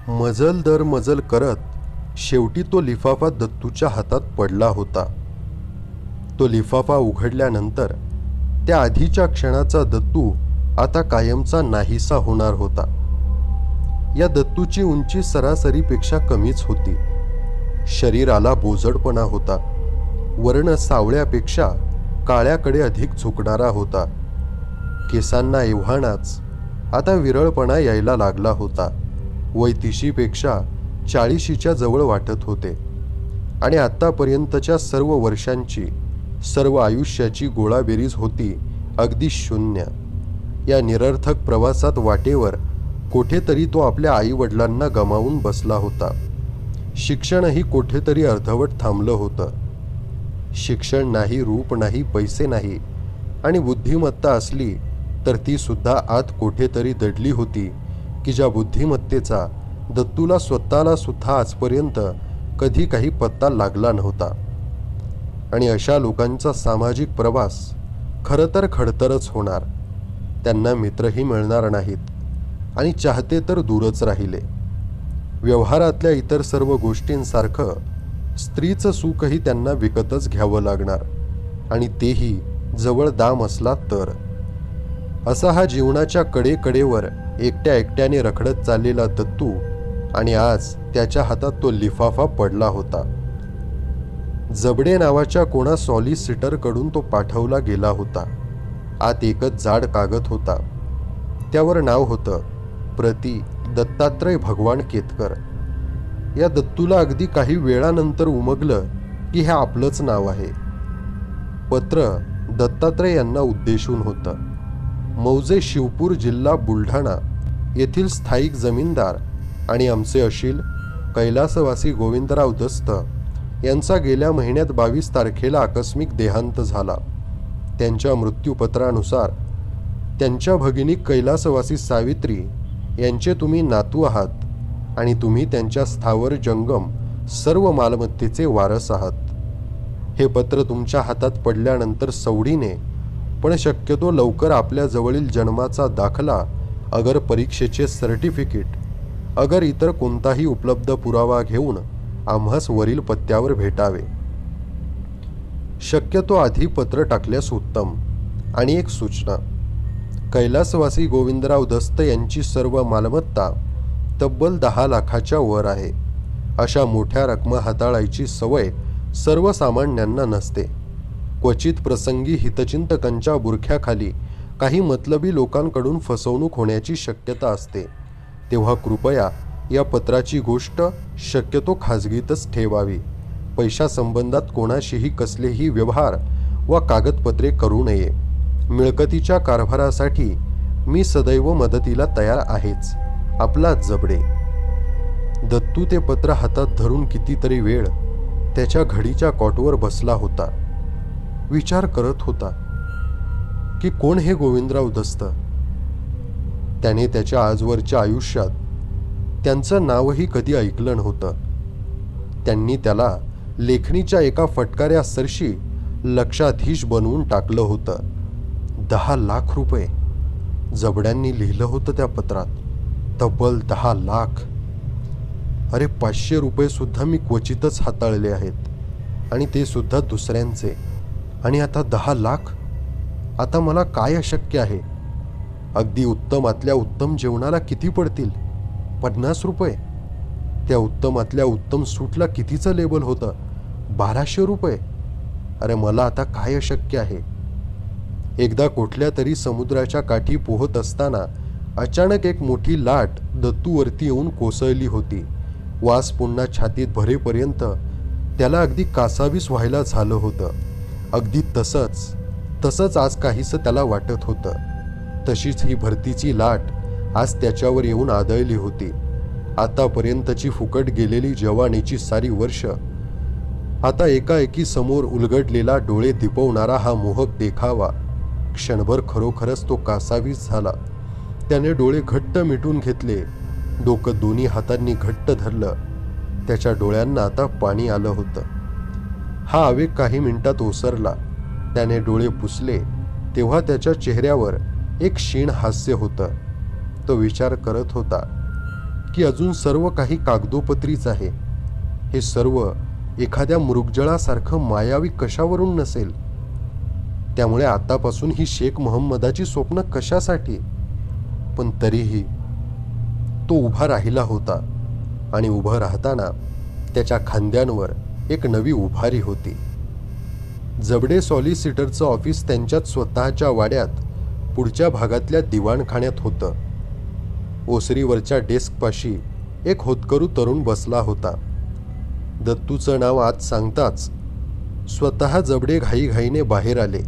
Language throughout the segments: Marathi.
मजल दर मजल करत शेवटी तो लिफाफा दत्तूच्या हातात पडला होता. तो लिफाफा उघडल्यानंतर त्या आधीच्या क्षणाचा दत्तू आता कायमचा नाहीसा होणार होता. या दत्तूची उंची सरासरीपेक्षा कमीच होती. शरीराला बोजडपणा होता. वर्ण सावळ्यापेक्षा काळ्याकडे अधिक झुकणारा होता. केसांना एव्हानाच आता विरळपणा यायला लागला होता. वय 30पेक्षा 40च्या जवळ वाटत होते आणि आत्तापर्यंतच्या सर्व वर्षांची, सर्व आयुष्याची गोळाबेरीज होती अगदी शून्य. या निरर्थक प्रवासात वाटेवर कोठेतरी तो आपल्या आईवडिलांना गमावून बसला होता. शिक्षणही कोठेतरी अर्धवट थांबलं होतं. शिक्षण नाही, रूप नाही, पैसे नाही आणि बुद्धिमत्ता असली तर ती सुद्धा आत कोठेतरी दडली होती की ज्या बुद्धिमत्तेचा दत्तूला स्वतःला सुद्धा आजपर्यंत कधी काही पत्ता लागला नव्हता. आणि अशा लोकांचा सामाजिक प्रवास खरं तर खडतरच होणार. त्यांना मित्रही मिळणार नाहीत आणि चाहते तर दूरच राहिले. व्यवहारातल्या इतर सर्व गोष्टींसारखं स्त्रीचं सुखही त्यांना विकतच घ्यावं लागणार आणि तेही जवळ दाम असला तर. असा हा जीवनाच्या कडेकडेवर एकट्या एकट्याने रखडत चाललेला दत्तू आणि आज त्याच्या हातात तो लिफाफा पडला होता. जबडे नावाच्या कोणा सॉलिसिटरकडून तो पाठवला गेला होता. आत एकच जाड कागद होता. त्यावर नाव होतं प्रति दत्तात्रय भगवान केतकर. या दत्तूला अगदी काही वेळानंतर उमगलं की हे आपलंच नाव आहे. पत्र दत्तात्रय यांना उद्देशून होतं. मौजे शिवपूर जिल्हा बुलढाणा येथील स्थायिक जमीनदार आणि आमचे अशील कैलासवासी गोविंदराव दस्त यांचा गेल्या महिन्यात 22 तारखेला आकस्मिक देहांत झाला. त्यांच्या मृत्यूपत्रानुसार त्यांच्या भगिनी कैलासवासी सावित्री यांचे तुम्ही नातू आहात आणि तुम्ही त्यांच्या स्थावर जंगम सर्व मालमत्तेचे वारस आहात. हे पत्र तुमच्या हातात पडल्यानंतर सवडीने पण शक्यतो लवकर आपल्या जवळील जन्माचा दाखला, अगर परीक्षेचे सर्टिफिकेट, अगर इतर कोणताही उपलब्ध पुरावा घेऊन आम्हास वरील पत्त्यावर भेटावे. शक्यतो आधी पत्र टाकल्यास उत्तम. आणि एक सूचना, कैलासवासी गोविंदराव दस्त यांची सर्व मालमत्ता तब्बल 10 लाखाच्या वर आहे. अशा मोठ्या रकमा हाताळायची सवय सर्वसामान्यांना नसते. क्वचित प्रसंगी हितचिंतकांच्या बुरख्याखाली काही मतलबी लोकांकडून फसवणूक होण्याची शक्यता असते. तेव्हा कृपया या पत्राची गोष्ट शक्यतो खाजगीतच ठेवावी. पैशासंबंधात कोणाशीही कसलेही व्यवहार वा कागदपत्रे करू नये. मिळकतीच्या कारभारासाठी मी सदैव मदतीला तयार आहेच. आपला जबडे. दत्तू ते पत्र हातात धरून कितीतरी वेळ त्याच्या घडीच्या कॉटवर बसला होता. विचार करत होता की कोण हे गोविंदराव दस्त. त्याने त्याच्या आजवरच्या आयुष्यात त्यांचं नावही कधी ऐकलं नव्हतं. त्यांनी त्याला लेखणीच्या एका फटकाऱ्या सरशी लक्षाधीश बनवून टाकलं होतं. 10 लाख रुपये जबड्यांनी लिहिलं होतं त्या पत्रात. तब्बल 10 लाख. अरे 500 रुपये सुद्धा मी क्वचितच हाताळले आहेत आणि ते सुद्धा दुसऱ्यांचे. आणि आता 10 लाख. आता मला काय अशक्य आहे. अगदी उत्तमातल्या उत्तम जेवणाला किती पडतील? 50 रुपये. त्या उत्तमातल्या उत्तम सूटला कितीचं लेबल होतं? 1200 रुपये. अरे मला आता काय अशक्य आहे. एकदा कुठल्या तरी समुद्राच्या काठी पोहत असताना अचानक एक मोठी लाट दत्तूवरती येऊन कोसळली होती. वास पुन्हा छातीत भरेपर्यंत त्याला अगदी कासावीस व्हायला झालं होतं. अगदी तसंच आज काहीसं त्याला वाटत होतं. तशीच ही भरतीची लाट आज त्याच्यावर येऊन आदळली होती. आतापर्यंतची फुकट गेलेली जवानीची सारी वर्ष आता एकाएकी समोर उलगडलेला डोळे दिपवणारा हा मोहक देखावा क्षणभर खरोखरच तो कासावीस झाला. त्याने डोळे घट्ट मिटून घेतले. डोकं दोन्ही हातांनी घट्ट धरलं. त्याच्या डोळ्यांना आता पाणी आलं होतं. हा आवेग काही मिनिटात ओसरला. त्याने डोळे पुसले तेव्हा त्याच्या चेहऱ्यावर एक क्षीण हास्य होतं. तो विचार करत होता की अजून सर्व काही कागदोपत्रीच आहे? हे सर्व एखाद्या मृगजळासारखं मायावी कशावरून नसेल? त्यामुळे आतापासून ही शेख मोहम्मदाची स्वप्न कशासाठी? पण तरीही तो उभा राहिला होता आणि उभं राहताना त्याच्या खांद्यांवर एक नवी उभारी होती. जबडे सॉलिसिटरचं ऑफिस त्यांच्यात स्वतःच्या वाड्यात पुढच्या भागातल्या दिवाणखान्यात होतं. ओसरीवरच्या डेस्कपाशी एक होतकरू तरुण बसला होता. दत्तूचं नाव आत सांगताच स्वतः जबडे घाईघाईने बाहेर आले.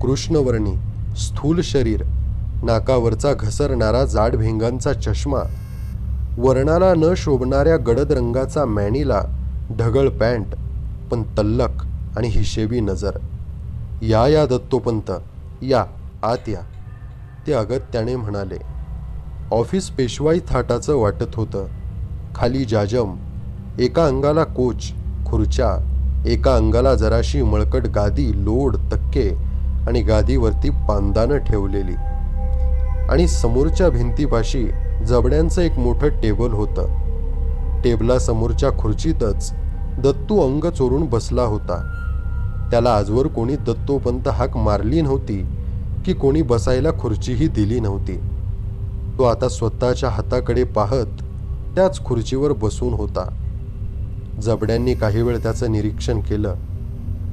कृष्णवर्णी, स्थूल शरीर, नाकावरचा घसरणारा जाड भेंगांचा चष्मा, वर्णाला न शोभणाऱ्या गडद रंगाचा मॅनिला, ढगळ पॅन्ट, पण तल्लख आणि हिशेबी नजर. या दत्तोपंत, या आत या, ते अगत्याने म्हणाले. ऑफिस पेशवाई थाटाचं वाटत होतं. खाली जाजम, एका अंगाला कोच, खुर्च्या, एका अंगाला जराशी मळकट गादी, लोड, तक्के आणि गादीवरती पांदानं ठेवलेली. आणि समोरच्या भिंतीपाशी जबड्यांचं एक मोठं टेबल होतं. टेबलासमोरच्या खुर्चीतच दत्तू अंग चोरून बसला होता. त्याला आजवर कोणी दत्तोपंत हाक मारली नव्हती की कोणी बसायला खुर्चीही दिली नव्हती. तो आता स्वतःच्या हाताकडे पाहत त्याच खुर्चीवर बसून होता. जबड्यांनी काही वेळ त्याचं निरीक्षण केलं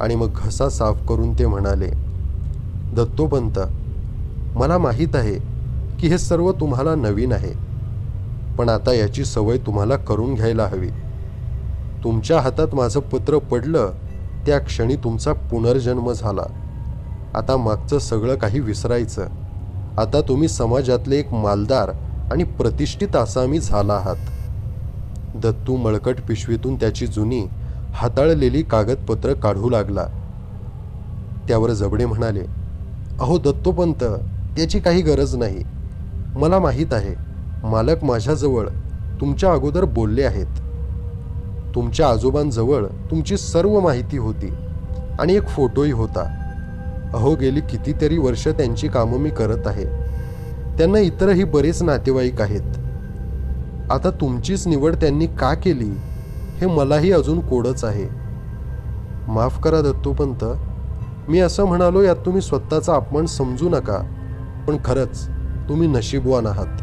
आणि मग घसा साफ करून ते म्हणाले, दत्तोपंत, मला माहीत आहे की हे सर्व तुम्हाला नवीन आहे, पण आता याची सवय तुम्हाला करून घ्यायला हवी. तुमच्या हातात माझं पत्र पडलं त्या क्षणी तुमचा पुनर्जन्म झाला. आता मागचं सगळं काही विसरायचं. आता तुम्ही समाजातले एक मालदार आणि प्रतिष्ठित आसामी झाला आहात. दत्तू मळकट पिशवीतून त्याची जुनी हाताळलेली कागदपत्र काढू लागला. त्यावर जबडे म्हणाले, अहो दत्तोपंत, त्याची काही गरज नाही. मला माहीत आहे, मालक माझ्याजवळ तुमच्या अगोदर बोलले आहेत. तुमच्या आजोबांजवळ तुमची सर्व माहिती होती आणि एक फोटोही होता. अहो, गेली कितीतरी वर्ष त्यांची कामं मी करत आहे. त्यांना इतरही बरेच नातेवाईक आहेत. आता तुमचीच निवड त्यांनी का केली हे मलाही अजून कोडच आहे. माफ करा दत्तोपंत, मी असं म्हणालो यात तुम्ही स्वतःचा अपमान समजू नका, पण खरंच तुम्ही नशीबवान आहात.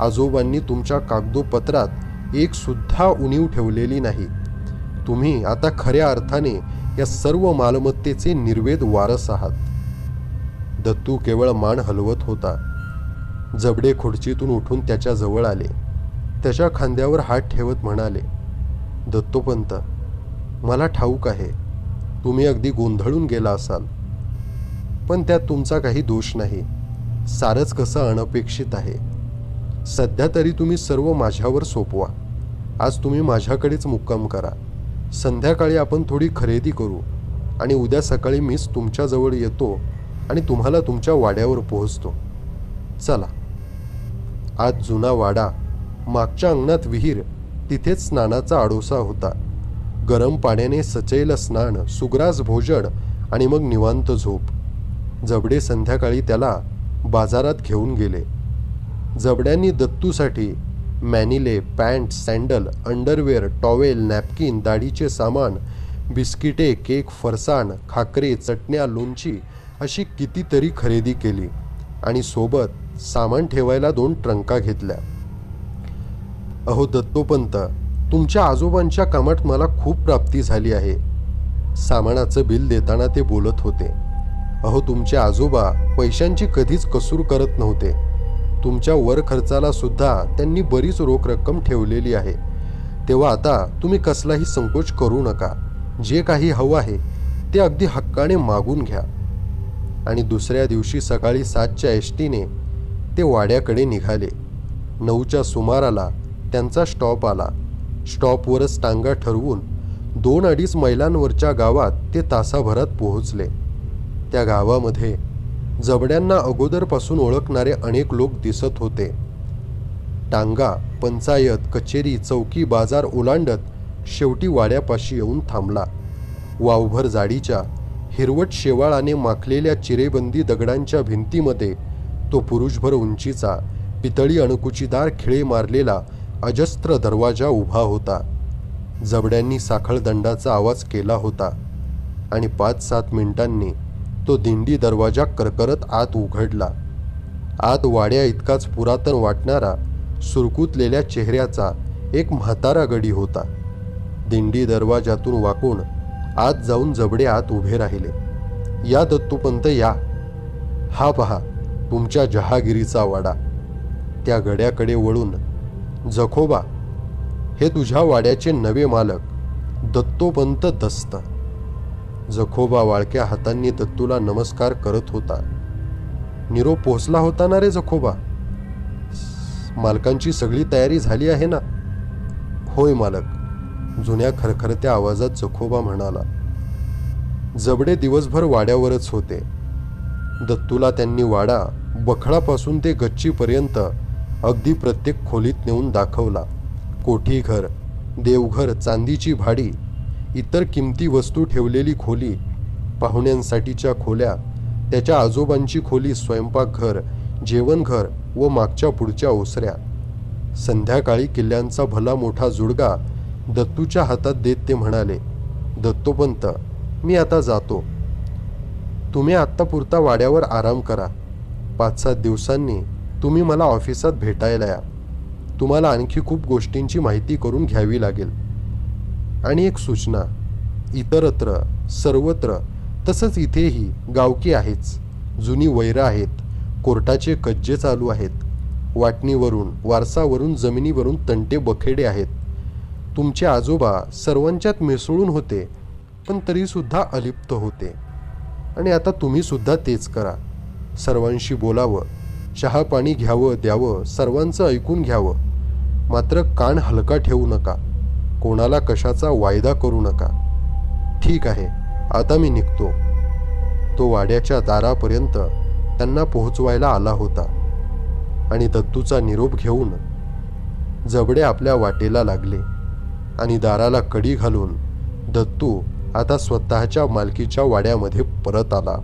आजोबांनी तुमच्या कागदोपत्रात एक सुद्धा उणीव ठेवलेली नाही. तुम्ही आता खऱ्या अर्थाने या सर्व मालमत्तेचे निर्वेद वारस आहात. दत्तू केवळ मान हलवत होता. जबडे खुर्चीतून उठून त्याच्या जवळ आले. त्याच्या खांद्यावर हात ठेवत म्हणाले, दत्तोपंत, मला ठाऊक आहे तुम्ही अगदी गोंधळून गेला असाल, पण त्यात तुमचा काही दोष नाही. सारंच कसं अनपेक्षित आहे. सध्या तरी तुम्ही सर्व माझ्यावर सोपवा. आज तुम्ही माझ्याकडेच मुक्काम करा. संध्याकाळी आपण थोडी खरेदी करू आणि उद्या सकाळी मीच तुमच्याजवळ येतो आणि तुम्हाला तुमच्या वाड्यावर पोहोचतो. चला. आज जुना वाडा, मागच्या अंगणात विहीर, तिथेच स्नानाचा आडोसा होता. गरम पाण्याने सचैल स्नान, सुग्रास भोजन आणि मग निवांत झोप. जबडे संध्याकाळी त्याला बाजारात घेऊन गेले. जबड्यांनी दत्तूसाठी मॅनिले, pant, sandal, underwear, towel, napkin, दाढीचे सामान, बिस्किटे, केक, फरसाण, खाकरे, चटण्या, लोणची अशी कितीतरी खरेदी केली आणि सोबत सामान ठेवायला 2 ट्रंका घेतल्या. अहो दत्तोपंत, तुमच्या आजोबांच्या कामात मला खूप प्राप्ती झाली आहे. सामानाचं बिल देताना ते बोलत होते. अहो, तुमचे आजोबा पैशांची कधीच कसूर करत नव्हते. तुमच्या वर खर्चाला सुद्धा त्यांनी बरीच रोख रक्कम ठेवलेली आहे. तेव्हा आता तुम्ही कसलाही संकोच करू नका. जे काही हवं आहे ते अगदी हक्काने मागून घ्या. आणि दुसऱ्या दिवशी सकाळी 7च्या एसटीने ते वाड्याकडे निघाले. 9च्या सुमाराला त्यांचा स्टॉप आला. स्टॉपवरच टांगा ठरवून 2-2.5 मैलांवरच्या गावात ते तासाभरात पोहोचले. त्या गावामध्ये जबड्यांना अगोदरपासून ओळखणारे अनेक लोक दिसत होते. टांगा, पंचायत, कचेरी, चौकी, बाजार ओलांडत शेवटी वाड्यापाशी येऊन थांबला. वावभर जाडीच्या हिरवट शेवाळाने माखलेल्या चिरेबंदी दगडांच्या भिंतीमध्ये तो पुरुषभर उंचीचा, पितळी अणकुचीदार खिळे मारलेला अजस्त्र दरवाजा उभा होता. जबड्यांनी साखळदंडाचा आवाज केला होता आणि 5-7 मिनिटांनी तो दिंडी दरवाजा करकरत आत उघडला. आत वाड्या इतकाच पुरातन वाटणारा सुरकुतलेल्या चेहऱ्याचा एक म्हातारा गडी होता. दिंडी दरवाजातून वाकून आत जाऊन जबडे आत उभे राहिले. या दत्तूपंत या. हा पहा तुमच्या जहागिरीचा वाडा. त्या गड्याकडे वळून, जखोबा, हे तुझ्या वाड्याचे नवे मालक दत्तोपंत दस्त. जखोबा वाळक्या हातांनी दत्तूला नमस्कार करत होता. निरोप पोहोचला होता ना रे जखोबा? मालकांची सगळी तयारी झाली आहे ना? होय मालक, जुन्या खरखरत्या आवाजात जखोबा म्हणाला. जबडे दिवसभर वाड्यावरच होते. दत्तूला त्यांनी वाडा बखळापासून ते गच्चीपर्यंत अगदी प्रत्येक खोलीत नेऊन दाखवला. कोठीघर, देवघर, चांदीची भाडी, इतर किमती वस्तू ठेवलेली खोली, पाहुण्यांसाठीच्या खोल्या, त्याच्या आजोबांची खोली, स्वयंपाकघर, जेवणघर व मागच्या पुढच्या ओसऱ्या. संध्याकाळी किल्ल्यांचा भला मोठा जुडगा दत्तूच्या हातात देत ते म्हणाले, दत्तोपंत, मी आता जातो. तुम्ही आत्तापुरता वाड्यावर आराम करा. 5-7 दिवसांनी तुम्ही मला ऑफिसात भेटायला या. तुम्हाला आणखी खूप गोष्टींची माहिती करून घ्यावी लागेल. आणि एक सूचना, इतरत्र सर्वत्र तसंच इथेही गावकी आहेच. जुनी वैरं आहेत. कोर्टाचे कज्जे चालू आहेत. वाटणीवरून, वारसावरून, जमिनीवरून तंटे बखेडे आहेत. तुमचे आजोबा सर्वांच्यात मिसळून होते, पण तरीसुद्धा अलिप्त होते. आणि आता तुम्ही सुद्धा तेच करा. सर्वांशी बोलावं, चहा पाणी घ्यावं द्यावं, सर्वांचं ऐकून घ्यावं. मात्र कान हलका ठेवू नका. कोणाला कशाचा वायदा करू नका. ठीक आहे, आता मी निघतो. तो वाड्याच्या दारापर्यंत त्यांना पोहोचवायला आला होता आणि दत्तूचा निरोप घेऊन जबडे आपल्या वाटेला लागले आणि दाराला कडी घालून दत्तू आता स्वतःच्या मालकीच्या वाड्यामध्ये परत आला.